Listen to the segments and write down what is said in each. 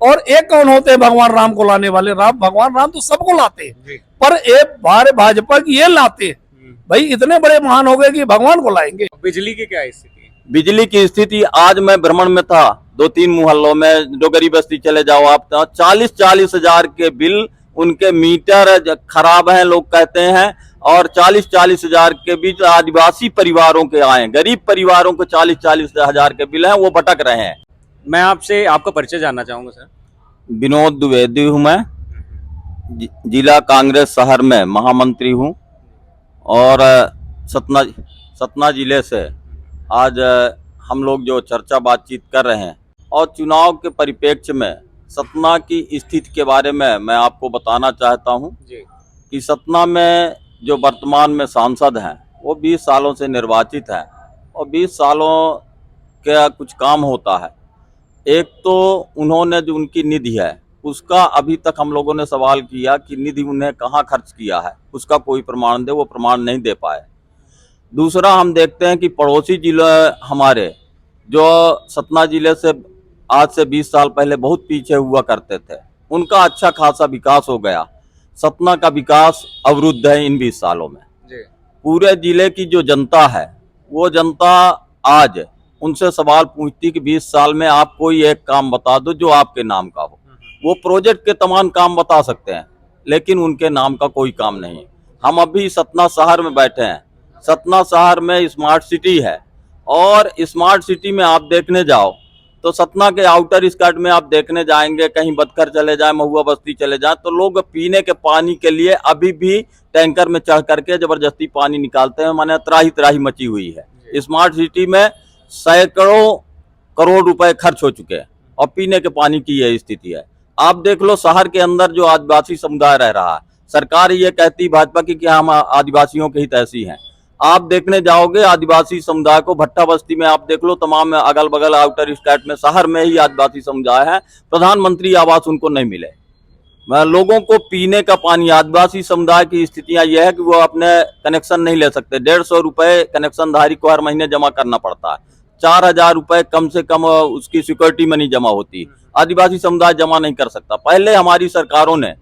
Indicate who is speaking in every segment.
Speaker 1: और एक कौन होते हैं भगवान राम को लाने वाले? भगवान राम तो सबको लाते हैं, पर एक भाजपा की ये लाते हैं। भाई इतने बड़े महान हो गए कि भगवान को लाएंगे।
Speaker 2: बिजली की क्या स्थिति है?
Speaker 3: बिजली की स्थिति, आज मैं भ्रमण में था 2-3 मोहल्लों में, डोगरी बस्ती चले जाओ आप, 40-40 हजार के बिल, उनके मीटर खराब हैं लोग कहते हैं, और 40-40 हजार के बीच आदिवासी परिवारों के आए, गरीब परिवारों को 40-40 हजार के बिल हैं, वो भटक रहे हैं।
Speaker 2: मैं आपसे आपका परिचय जानना चाहूंगा सर।
Speaker 3: विनोद द्विवेदी हूँ मैं, जिला कांग्रेस शहर में महामंत्री हूँ, और सतना जिले से आज हम लोग जो चर्चा बातचीत कर रहे हैं, और चुनाव के परिप्रेक्ष्य में सतना की स्थिति के बारे में मैं आपको बताना चाहता हूं कि सतना में जो वर्तमान में सांसद हैं वो 20 सालों से निर्वाचित हैं, और 20 सालों का कुछ काम होता है। एक तो उन्होंने जो उनकी निधि है उसका अभी तक हम लोगों ने सवाल किया कि निधि उन्हें कहाँ खर्च किया है, उसका कोई प्रमाण दे, वो प्रमाण नहीं दे पाए। दूसरा, हम देखते हैं कि पड़ोसी जिले हमारे जो सतना जिले से आज से 20 साल पहले बहुत पीछे हुआ करते थे, उनका अच्छा खासा विकास हो गया। सतना का विकास अवरुद्ध है इन 20 सालों में। पूरे जिले की जो जनता है, वो जनता आज उनसे सवाल पूछती कि 20 साल में आप कोई एक काम बता दो जो आपके नाम का हो। वो प्रोजेक्ट के तमाम काम बता सकते हैं, लेकिन उनके नाम का कोई काम नहीं। हम अभी सतना शहर में बैठे हैं। सतना शहर में स्मार्ट सिटी है, और स्मार्ट सिटी में आप देखने जाओ तो सतना के आउटर स्कर्ट में आप देखने जाएंगे, कहीं बदकर चले जाए, महुआ बस्ती चले जाए, तो लोग पीने के पानी के लिए अभी भी टैंकर में चढ़ करके जबरदस्ती पानी निकालते हैं। माने त्राही त्राही मची हुई है। स्मार्ट सिटी में सैकड़ों करोड़ रुपए खर्च हो चुके हैं, और पीने के पानी की यह स्थिति है। आप देख लो शहर के अंदर जो आदिवासी समुदाय रह रहा है, सरकार ये कहती भाजपा की कि हम आदिवासियों के हित ऐसी हैं। आप देखने जाओगे आदिवासी समुदाय को, भट्टा बस्ती में आप देख लो, तमाम अगल बगल आउटर स्टेट में, शहर में ही आदिवासी समुदाय है। प्रधानमंत्री आवास उनको नहीं मिले। लोगों को पीने का पानी, आदिवासी समुदाय की स्थितियां यह है कि वो अपने कनेक्शन नहीं ले सकते। 150 रुपए कनेक्शन धारी को हर महीने जमा करना पड़ता है। 4000 रुपए कम से कम उसकी सिक्योरिटी मनी जमा होती है। आदिवासी समुदाय जमा नहीं कर सकता। पहले हमारी सरकारों ने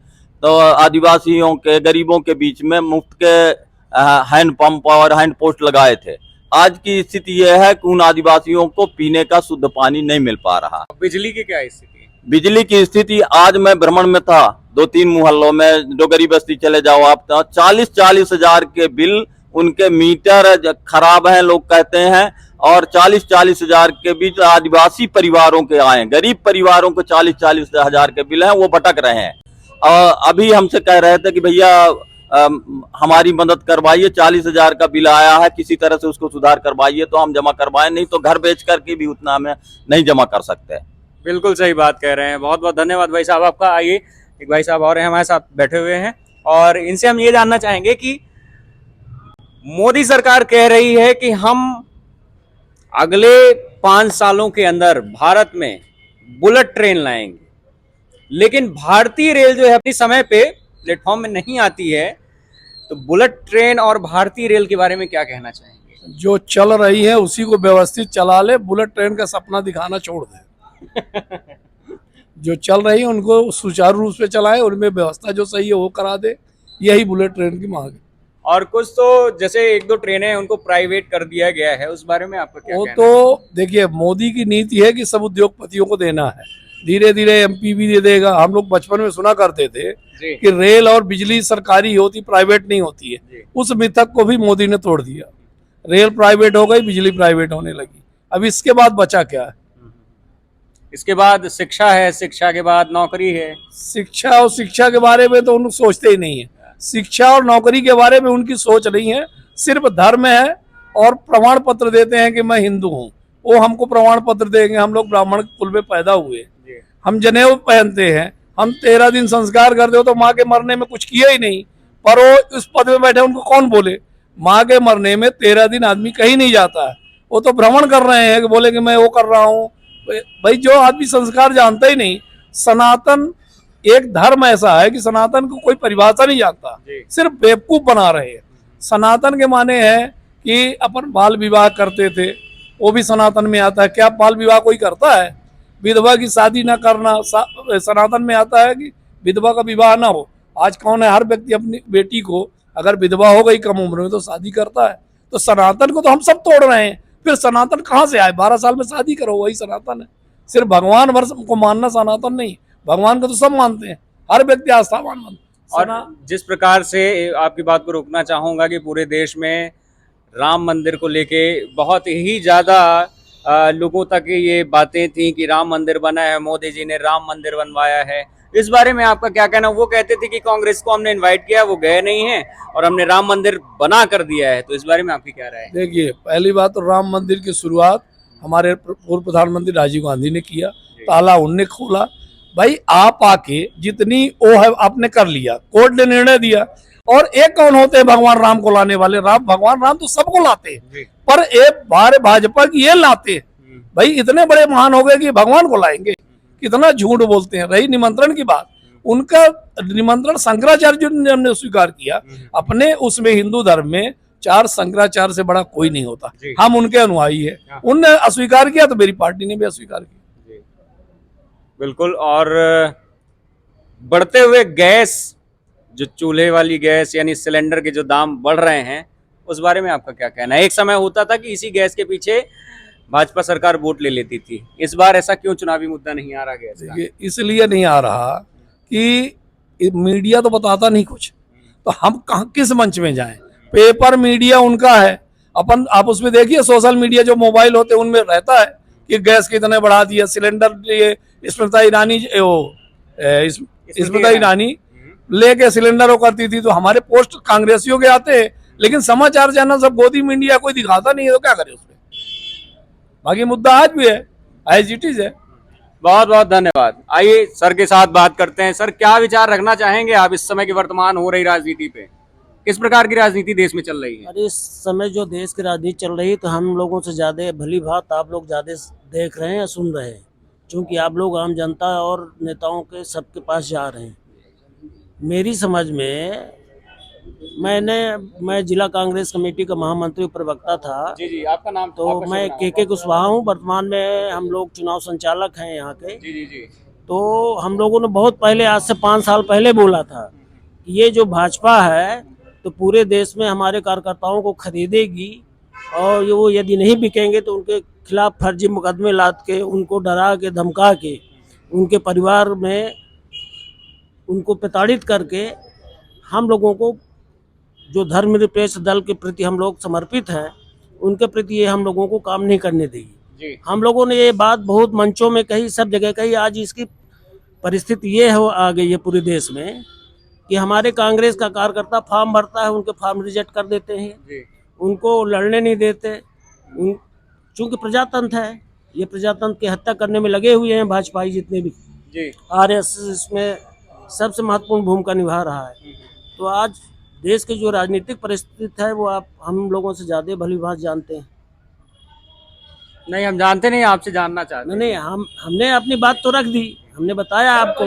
Speaker 3: तो आदिवासियों के, गरीबों के बीच में मुफ्त के हैंड पंप और हैंड पोस्ट लगाए थे। आज की स्थिति यह है कि उन आदिवासियों को पीने का शुद्ध पानी नहीं मिल पा रहा।
Speaker 2: बिजली की क्या स्थिति है?
Speaker 3: बिजली की स्थिति, आज मैं भ्रमण में था 2-3 मोहल्लों में, डोगरी बस्ती चले जाओ आप, 40-40 हजार के बिल, उनके मीटर खराब हैं लोग कहते हैं, और 40-40 हजार के बीच आदिवासी परिवारों के आए, गरीब परिवारों को 40-40 हजार के बिल हैं, वो भटक रहे हैं। अभी हमसे कह रहे थे कि भैया हमारी मदद करवाइए, 40 हजार का बिल आया है, किसी तरह से उसको सुधार करवाइए तो हम जमा करवाएं, नहीं तो घर बेच करके भी उतना हमें नहीं जमा कर सकते।
Speaker 2: बिल्कुल सही बात कह रहे हैं। बहुत बहुत धन्यवाद भाई साहब आपका। आइए, एक भाई साहब और हैं हमारे साथ बैठे हुए हैं, और इनसे हम ये जानना चाहेंगे कि मोदी सरकार कह रही है कि हम अगले 5 सालों के अंदर भारत में बुलेट ट्रेन लाएंगे, लेकिन भारतीय रेल जो है अपनी समय पे प्लेटफॉर्म में नहीं आती है। तो बुलेट ट्रेन और भारतीय रेल के बारे में क्या कहना चाहेंगे?
Speaker 1: जो चल रही है उसी को व्यवस्थित चला ले, बुलेट ट्रेन का सपना दिखाना छोड़ दे। जो चल रही है उनको सुचारू रूप से चलाए, उनमें व्यवस्था जो सही है वो करा दे, यही बुलेट ट्रेन की मांग है।
Speaker 2: और कुछ तो जैसे 1-2 ट्रेनें उनको प्राइवेट कर दिया गया है, उस बारे में आपका क्या कहना है?
Speaker 1: तो देखिए, मोदी की नीति है कि सब उद्योगपतियों को देना है, धीरे धीरे एमपी भी दे देगा। हम लोग बचपन में सुना करते थे कि रेल और बिजली सरकारी होती, प्राइवेट नहीं होती है। उस मिथक को भी मोदी ने तोड़ दिया। रेल प्राइवेट हो गई, बिजली प्राइवेट होने लगी। अब इसके बाद बचा क्या है?
Speaker 2: इसके बाद शिक्षा है, शिक्षा के बाद नौकरी है।
Speaker 1: शिक्षा, और शिक्षा के बारे में तो उन सोचते ही नहीं है। शिक्षा और नौकरी के बारे में उनकी सोच नहीं है। सिर्फ धर्म है, और प्रमाण पत्र देते हैं कि मैं हिंदू हूँ। वो हमको प्रमाण पत्र देंगे, हम लोग ब्राह्मण कुल में पैदा हुए, हम जनेऊ पहनते हैं, हम 13 दिन संस्कार करते हो, तो माँ के मरने में कुछ किया ही नहीं, पर वो इस पद में बैठे, उनको कौन बोले? माँ के मरने में 13 दिन आदमी कहीं नहीं जाता है। वो तो भ्रमण कर रहे हैं कि बोले कि मैं वो कर रहा हूँ। भाई, जो आदमी संस्कार जानता ही नहीं, सनातन एक धर्म ऐसा है कि सनातन को कोई परिभाषा नहीं जानता, सिर्फ बेवकूफ बना रहे हैं। सनातन के माने हैं कि अपन बाल विवाह करते थे, वो भी सनातन में आता है। क्या बाल विवाह कोई करता है? विधवा की शादी ना करना, सनातन में आता है कि विधवा का विवाह ना हो। आज कौन है, हर व्यक्ति अपनी बेटी को अगर विधवा हो गई कम उम्र में तो शादी करता है। तो सनातन को तो हम सब तोड़ रहे हैं, फिर सनातन कहाँ से आए? 12 साल में शादी करो, वही सनातन है। सिर्फ भगवान वर्ष को मानना सनातन नहीं, भगवान को तो सब मानते हैं, हर व्यक्ति आस्थावान मानता है।
Speaker 2: और जिस प्रकार से आपकी बात को रोकना चाहूंगा कि पूरे देश में राम मंदिर को लेके बहुत ही ज्यादा लोगों तक ये बातें थी कि राम मंदिर बना है, मोदी जी ने राम मंदिर बनवाया है, इस बारे में आपका क्या कहना? वो कहते थे कि कांग्रेस को हमने इनवाइट किया, वो गए नहीं हैं और हमने राम मंदिर बना कर दिया है, तो इस बारे में आपकी क्या राय है?
Speaker 1: देखिए, पहली बात तो राम मंदिर की शुरुआत हमारे पूर्व प्रधानमंत्री राजीव गांधी ने किया, ताला उनने खोला। भाई आप आके जितनी वो है आपने कर लिया, कोर्ट ने निर्णय दिया। और एक कौन होते हैं भगवान राम को लाने वाले? भगवान राम तो सबको लाते हैं, पर एक बार भाजपा की ये लाते हैं। भाई इतने बड़े महान हो गए कि भगवान को लाएंगे, कितना झूठ बोलते हैं। रही निमंत्रण की बात, उनका निमंत्रण शंकराचार्य जी ने स्वीकार किया। अपने उसमें हिंदू धर्म में 4 शंकराचार्य से बड़ा कोई नहीं होता, हम उनके अनुयायी है। उनने अस्वीकार किया तो मेरी पार्टी ने भी अस्वीकार किया।
Speaker 2: बिल्कुल। और बढ़ते हुए गैस, जो चूल्हे वाली गैस यानी सिलेंडर के जो दाम बढ़ रहे हैं, उस बारे में आपका क्या कहना है? एक समय होता था कि इसी गैस के पीछे भाजपा सरकार वोट ले लेती थी, इस बार ऐसा क्यों चुनावी मुद्दा नहीं आ रहा गैस का?
Speaker 1: देखिए, इसलिए नहीं आ रहा कि मीडिया तो बताता नहीं कुछ, तो हम कहाँ किस मंच में जाएं? पेपर मीडिया उनका है, अपन आप उसमें देखिए, सोशल मीडिया जो मोबाइल होते हैं उनमें रहता है कि गैस कितने बढ़ा दिया, सिलेंडर। ये स्मृति ईरानी स्मृति ईरानी लेके सिलेंडर वो करती थी, तो हमारे पोस्ट कांग्रेसियों के आते हैं, लेकिन समाचार चैनल सब गोदी मीडिया कोई दिखाता नहीं है, तो क्या करें उसमें? बाकी मुद्दा आज भी है, एज इट इज है।
Speaker 2: बहुत बहुत धन्यवाद। आइए सर के साथ बात करते हैं। सर, क्या विचार रखना चाहेंगे आप इस समय की वर्तमान हो रही राजनीति पे? किस प्रकार की राजनीति देश में चल रही है?
Speaker 4: अरे इस समय जो देश की राजनीति चल रही है, तो हम लोगों से ज्यादा भली भांति आप लोग ज्यादा देख रहे हैं या सुन रहे हैं, क्योंकि आप लोग आम जनता और नेताओं के सबके पास जा रहे हैं। मेरी समझ में मैं जिला कांग्रेस कमेटी का महामंत्री प्रवक्ता था।
Speaker 2: जी जी, आपका नाम?
Speaker 4: तो
Speaker 2: आपका
Speaker 4: मैं
Speaker 2: शुभ नाम?
Speaker 4: के कुशवाहा हूँ। वर्तमान में हम लोग चुनाव संचालक हैं यहाँ के।
Speaker 2: जी जी जी।
Speaker 4: तो हम लोगों ने बहुत पहले, आज से 5 साल पहले बोला था कि ये जो भाजपा है तो पूरे देश में हमारे कार्यकर्ताओं को खरीदेगी, और ये वो यदि नहीं बिकेंगे तो उनके खिलाफ फर्जी मुकदमे लाद के, उनको डरा के, धमका के, उनके परिवार में उनको प्रताड़ित करके, हम लोगों को जो धर्मनिरपेक्ष दल के प्रति हम लोग समर्पित हैं, उनके प्रति ये हम लोगों को काम नहीं करने देगी। हम लोगों ने ये बात बहुत मंचों में कही, सब जगह कही। आज इसकी परिस्थिति ये हो आ गई है पूरे देश में कि हमारे कांग्रेस का कार्यकर्ता फॉर्म भरता है, उनके फॉर्म रिजेक्ट कर देते हैं, उनको लड़ने नहीं देते। चूंकि प्रजातंत्र है, ये प्रजातंत्र की हत्या करने में लगे हुए हैं भाजपाई जितने भी। RSS इसमें सबसे महत्वपूर्ण भूमिका निभा रहा है। तो आज देश की जो राजनीतिक परिस्थिति है वो आप हम लोगों से ज्यादा भली भांति जानते हैं।
Speaker 2: नहीं, हम जानते नहीं, आपसे जानना चाहते हैं।
Speaker 4: नहीं, हमने अपनी बात तो रख दी, हमने बताया आपको।